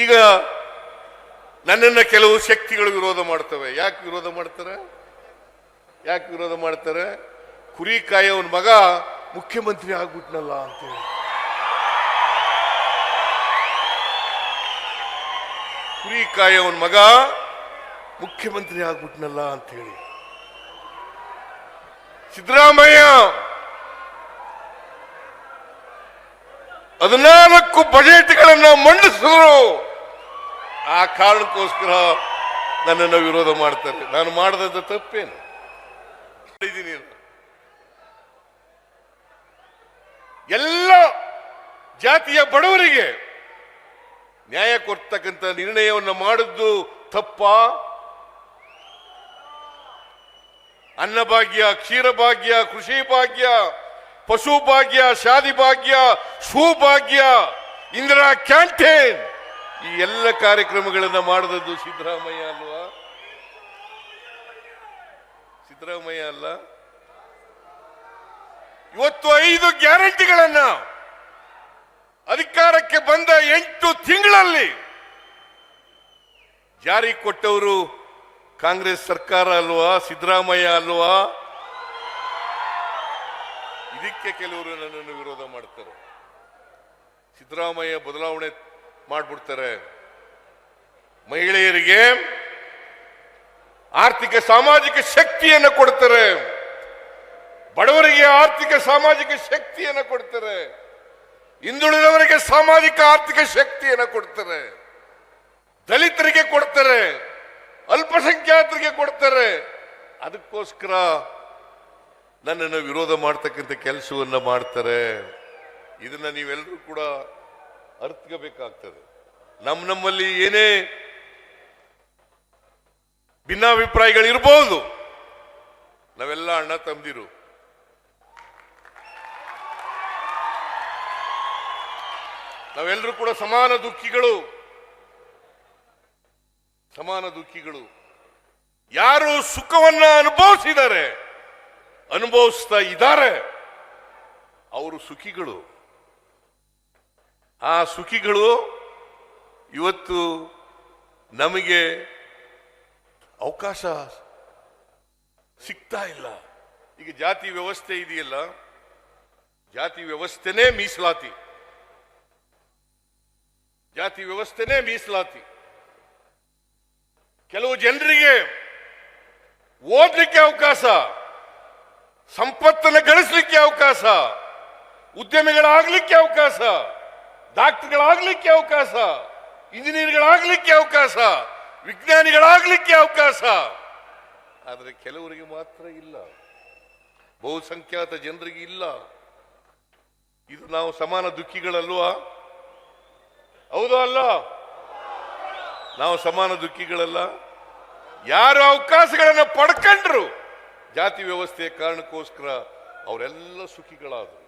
ಈಗ ನನ್ನನ್ನ ಕೆಲವು ಶಕ್ತಿಗಳು ವಿರೋಧ ಮಾಡ್ತವೆ. ಯಾಕೆ ವಿರೋಧ ಮಾಡ್ತಾರೆ? ಕುರಿ ಕಾಯವನ್ ಮಗ ಮುಖ್ಯಮಂತ್ರಿ ಆಗ್ಬಿಟ್ನಲ್ಲ ಅಂತೇಳಿ. ಕುರಿ ಕಾಯವನ್ ಮಗ ಮುಖ್ಯಮಂತ್ರಿ ಆಗ್ಬಿಟ್ನಲ್ಲ ಅಂತ ಹೇಳಿ ಸಿದ್ದರಾಮಯ್ಯ 14 ಬಜೆಟ್ಗಳನ್ನ ಮಂಡಿಸಿದ್ರು. ಆ ಕಾರಣಕ್ಕೋಸ್ಕರ ನನ್ನನ್ನು ವಿರೋಧ ಮಾಡ್ತಾರೆ. ನಾನು ಮಾಡದಂತ ತಪ್ಪೇನು? ಎಲ್ಲ ಜಾತಿಯ ಬಡವರಿಗೆ ನ್ಯಾಯ ಕೊಡ್ತಕ್ಕಂಥ ನಿರ್ಣಯವನ್ನು ಮಾಡಿದ್ದು ತಪ್ಪ? ಅನ್ನಭಾಗ್ಯ, ಕ್ಷೀರಭಾಗ್ಯ, ಕೃಷಿ ಭಾಗ್ಯ, ಪಶು ಭಾಗ್ಯ, ಶಾದಿ ಭಾಗ್ಯ, ಸೌಭಾಗ್ಯ, ಇಂದಿರಾ ಕ್ಯಾಂಟೀನ್, ಈ ಎಲ್ಲ ಕಾರ್ಯಕ್ರಮಗಳನ್ನು ಮಾಡಿದದ್ದು ಸಿದ್ದರಾಮಯ್ಯ ಅಲ್ವಾ? ಸಿದ್ದರಾಮಯ್ಯ ಅಲ್ಲ? ಇವತ್ತು 5 ಗ್ಯಾರಂಟಿಗಳನ್ನ ಅಧಿಕಾರಕ್ಕೆ ಬಂದ 8 ತಿಂಗಳಲ್ಲಿ ಜಾರಿ ಕೊಟ್ಟವರು ಕಾಂಗ್ರೆಸ್ ಸರ್ಕಾರ ಅಲ್ವಾ? ಸಿದ್ದರಾಮಯ್ಯ ಅಲ್ವಾ? ಇದಕ್ಕೆ ಕೆಲವರು ನನ್ನನ್ನು ವಿರೋಧ ಮಾಡ್ತಾರೆ. ಸಿದ್ದರಾಮಯ್ಯ ಬದಲಾವಣೆ ಮಾಡ್ಬಿಡ್ತಾರೆ. ಮಹಿಳೆಯರಿಗೆ ಆರ್ಥಿಕ ಸಾಮಾಜಿಕ ಶಕ್ತಿಯನ್ನು ಕೊಡ್ತಾರೆ, ಬಡವರಿಗೆ ಆರ್ಥಿಕ ಸಾಮಾಜಿಕ ಶಕ್ತಿಯನ್ನು ಕೊಡ್ತಾರೆ, ಹಿಂದುಳಿದವರಿಗೆ ಸಾಮಾಜಿಕ ಆರ್ಥಿಕ ಶಕ್ತಿಯನ್ನು ಕೊಡ್ತಾರೆ, ದಲಿತರಿಗೆ ಕೊಡ್ತಾರೆ, ಅಲ್ಪಸಂಖ್ಯಾತರಿಗೆ ಕೊಡ್ತಾರೆ. ಅದಕ್ಕೋಸ್ಕರ ನನ್ನನ್ನು ವಿರೋಧ ಮಾಡ್ತಕ್ಕಂಥ ಕೆಲಸವನ್ನ ಮಾಡ್ತಾರೆ. ಇದನ್ನ ನೀವೆಲ್ಲರೂ ಕೂಡ ಅರ್ಥಬೇಕಾಗ್ತದೆ. ನಮ್ಮಲ್ಲಿ ಏನೇ ಭಿನ್ನಾಭಿಪ್ರಾಯಗಳಿರ್ಬೋದು, ನಾವೆಲ್ಲ ಅಣ್ಣ ತಮ್ಮದಿರು. ನಾವೆಲ್ಲರೂ ಕೂಡ ಸಮಾನ ದುಃಖಿಗಳು. ಯಾರು ಸುಖವನ್ನ ಅನುಭವಿಸ್ತಾ ಇದ್ದಾರೆ ಅವರು ಸುಖಿಗಳು. ಆ ಸುಖಿಗಳು ಇವತ್ತು ನಮಗೆ ಅವಕಾಶ ಸಿಗ್ತಾ ಇಲ್ಲ. ಈಗ ಜಾತಿ ವ್ಯವಸ್ಥೆ ಇದೆಯಲ್ಲ, ಜಾತಿ ವ್ಯವಸ್ಥೆನೇ ಮೀಸಲಾತಿ. ಕೆಲವು ಜನರಿಗೆ ಓದಲಿಕ್ಕೆ ಅವಕಾಶ, ಸಂಪತ್ತನ್ನು ಗಳಿಸಲಿಕ್ಕೆ ಅವಕಾಶ, ಉದ್ಯಮಿಗಳಾಗಲಿಕ್ಕೆ ಅವಕಾಶ, ಡಾಕ್ಟರ್ಗಳಾಗಲಿಕ್ಕೆ ಅವಕಾಶ, ಇಂಜಿನಿಯರ್ಗಳಾಗಲಿಕ್ಕೆ ಅವಕಾಶ, ವಿಜ್ಞಾನಿಗಳಾಗಲಿಕ್ಕೆ ಅವಕಾಶ. ಆದರೆ ಕೆಲವರಿಗೆ ಮಾತ್ರ ಇಲ್ಲ, ಬಹುಸಂಖ್ಯಾತ ಜನರಿಗೆ ಇಲ್ಲ. ಇದು ನಾವು ಸಮಾನ ದುಃಖಿಗಳಲ್ವಾ? ಹೌದೋ ಅಲ್ಲ? ನಾವು ಸಮಾನ ದುಃಖಿಗಳಲ್ಲ? ಯಾರು ಅವಕಾಶಗಳನ್ನು ಪಡ್ಕೊಂಡ್ರು ಜಾತಿ ವ್ಯವಸ್ಥೆಯ ಕಾರಣಕ್ಕೋಸ್ಕರ ಅವರೆಲ್ಲ ಸುಖಿಗಳಾದರು.